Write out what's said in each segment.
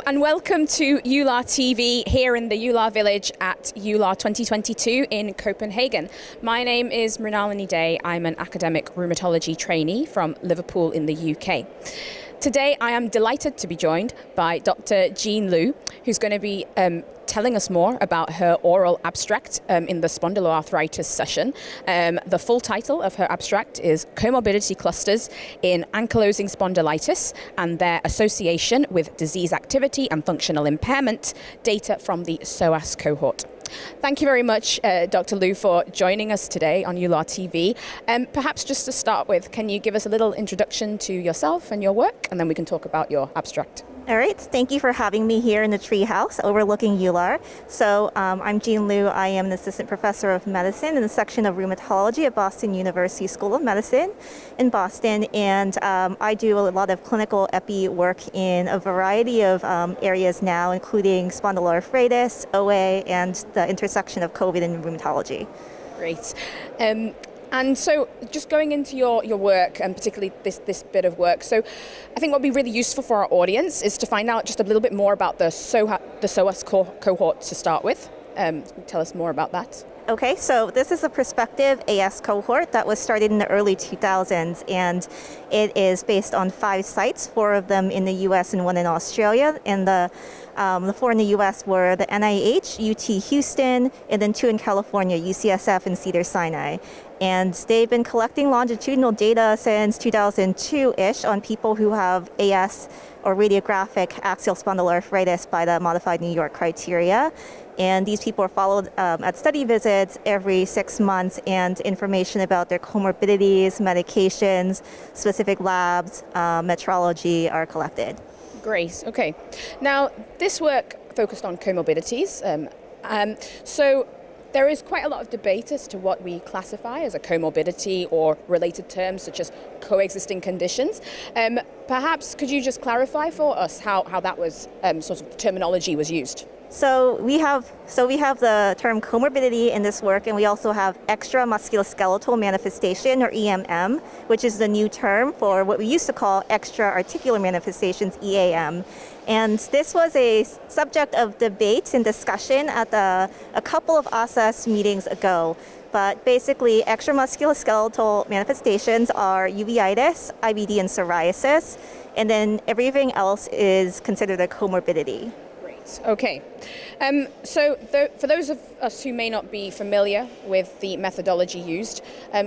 and welcome to EULAR TV here in the EULAR Village at EULAR 2022 in Copenhagen. My name is Mrinalini Day. I'm an academic rheumatology trainee from Liverpool in the UK. Today I am delighted to be joined by Dr. Jean Liew, who's going to be telling us more about her oral abstract in the spondyloarthritis session. The full title of her abstract is Comorbidity Clusters in Ankylosing Spondylitis and their association with disease activity and functional impairment, data from the PSOAS cohort. Thank you very much, Dr. Liew, for joining us today on EULAR TV. Perhaps just to start with, can you give us a little introduction to yourself and your work, and then we can talk about your abstract. All right, thank you for having me here in the treehouse overlooking EULAR. So I'm Jean Liew. I am an assistant professor of medicine in the section of rheumatology at Boston University School of Medicine in Boston, and I do a lot of clinical epi work in a variety of areas now, including spondyloarthritis, OA, and the intersection of COVID and rheumatology. Great. And so just going into your work, and particularly this bit of work, so I think what would be really useful for our audience is to find out just a little bit more about the PSOAS cohort to start with. Tell us more about that. Okay, so this is a prospective AS cohort that was started in the early 2000s, and it is based on 5 sites, 4 of them in the US and 1 in Australia. And the 4 in the US were the NIH, UT Houston, and then 2 in California, UCSF and Cedars-Sinai. And they've been collecting longitudinal data since 2002-ish on people who have AS or radiographic axial spondyloarthritis by the modified New York criteria. And these people are followed at study visits every 6 months, and information about their comorbidities, medications, specific labs, metrology are collected. Great, okay. Now, this work focused on comorbidities. So there is quite a lot of debate as to what we classify as a comorbidity or related terms such as coexisting conditions. Perhaps could you just clarify for us how that was sort of terminology was used? So we have the term comorbidity in this work, and we also have extra musculoskeletal manifestation, or EMM, which is the new term for what we used to call extra articular manifestations, EAM. And this was a subject of debate and discussion at a couple of ASAS meetings ago. But basically, extra musculoskeletal manifestations are uveitis, IBD, and psoriasis, and then everything else is considered a comorbidity. Okay, so for those of us who may not be familiar with the methodology used,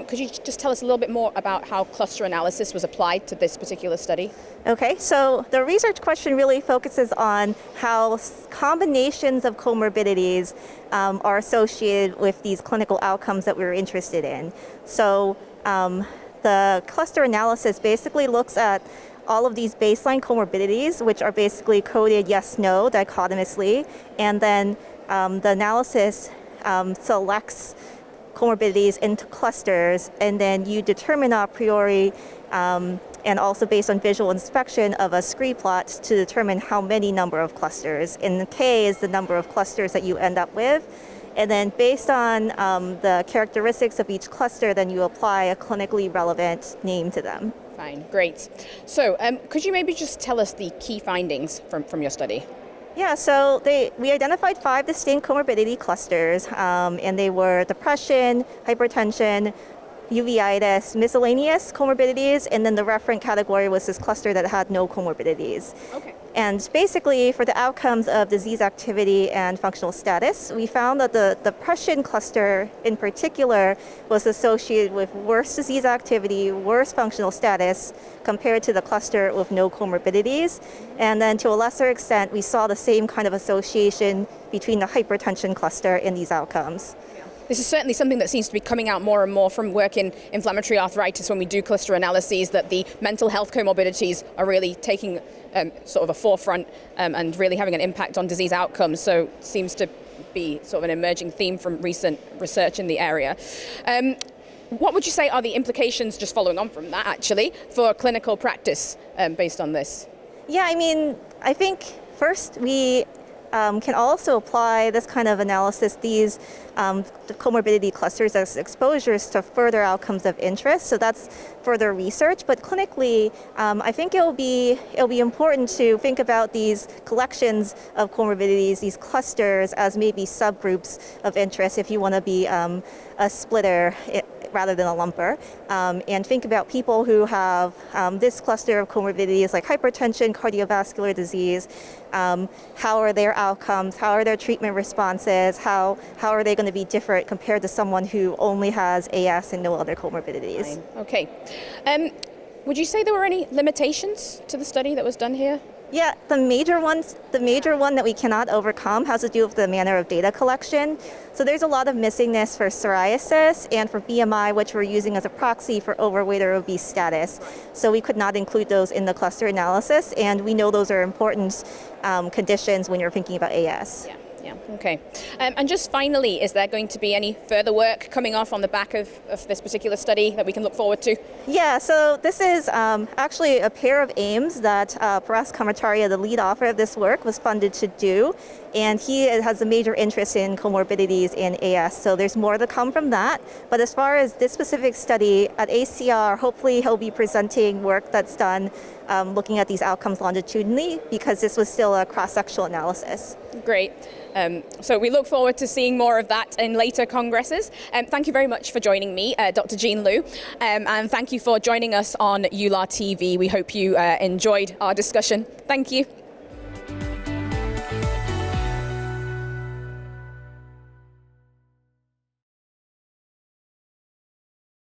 could you just tell us a little bit more about how cluster analysis was applied to this particular study? Okay, so the research question really focuses on how combinations of comorbidities are associated with these clinical outcomes that we're interested in. So the cluster analysis basically looks at all of these baseline comorbidities, which are basically coded yes-no dichotomously, and then the analysis selects comorbidities into clusters, and then you determine a priori, and also based on visual inspection of a scree plot, to determine how many number of clusters. And K is the number of clusters that you end up with. And then based on the characteristics of each cluster, then you apply a clinically relevant name to them. Fine, great. So could you maybe just tell us the key findings from your study? Yeah, so we identified 5 distinct comorbidity clusters, and they were depression, hypertension, uveitis, miscellaneous comorbidities, and then the referent category was this cluster that had no comorbidities. Okay. And basically, for the outcomes of disease activity and functional status, we found that the depression cluster in particular was associated with worse disease activity, worse functional status compared to the cluster with no comorbidities. And then to a lesser extent, we saw the same kind of association between the hypertension cluster in these outcomes. This is certainly something that seems to be coming out more and more from work in inflammatory arthritis when we do cluster analyses, that the mental health comorbidities are really taking sort of a forefront and really having an impact on disease outcomes. So it seems to be sort of an emerging theme from recent research in the area. What would you say are the implications, just following on from that actually, for clinical practice based on this? Yeah, I mean, I think first we can also apply this kind of analysis, these the comorbidity clusters as exposures to further outcomes of interest. So that's further research. But clinically, I think it'll be important to think about these collections of comorbidities, these clusters, as maybe subgroups of interest if you want to be a splitter rather than a lumper, and think about people who have this cluster of comorbidities like hypertension, cardiovascular disease. How are their outcomes? How are their treatment responses? How are they going to be different compared to someone who only has AS and no other comorbidities? Fine. Okay. Would you say there were any limitations to the study that was done here? Yeah, the major one that we cannot overcome has to do with the manner of data collection. So there's a lot of missingness for psoriasis and for BMI, which we're using as a proxy for overweight or obese status. So we could not include those in the cluster analysis, and we know those are important conditions when you're thinking about AS. Yeah, okay. And just finally, is there going to be any further work coming off on the back of this particular study that we can look forward to? Yeah, so this is actually a pair of aims that Paras Kamataria, the lead author of this work, was funded to do. And he has a major interest in comorbidities and AS, so there's more to come from that. But as far as this specific study at ACR, hopefully he'll be presenting work that's done looking at these outcomes longitudinally, because this was still a cross-sectional analysis. Great. So we look forward to seeing more of that in later congresses. Thank you very much for joining me, Dr. Jean Liew, and thank you for joining us on EULAR TV. We hope you enjoyed our discussion. Thank you.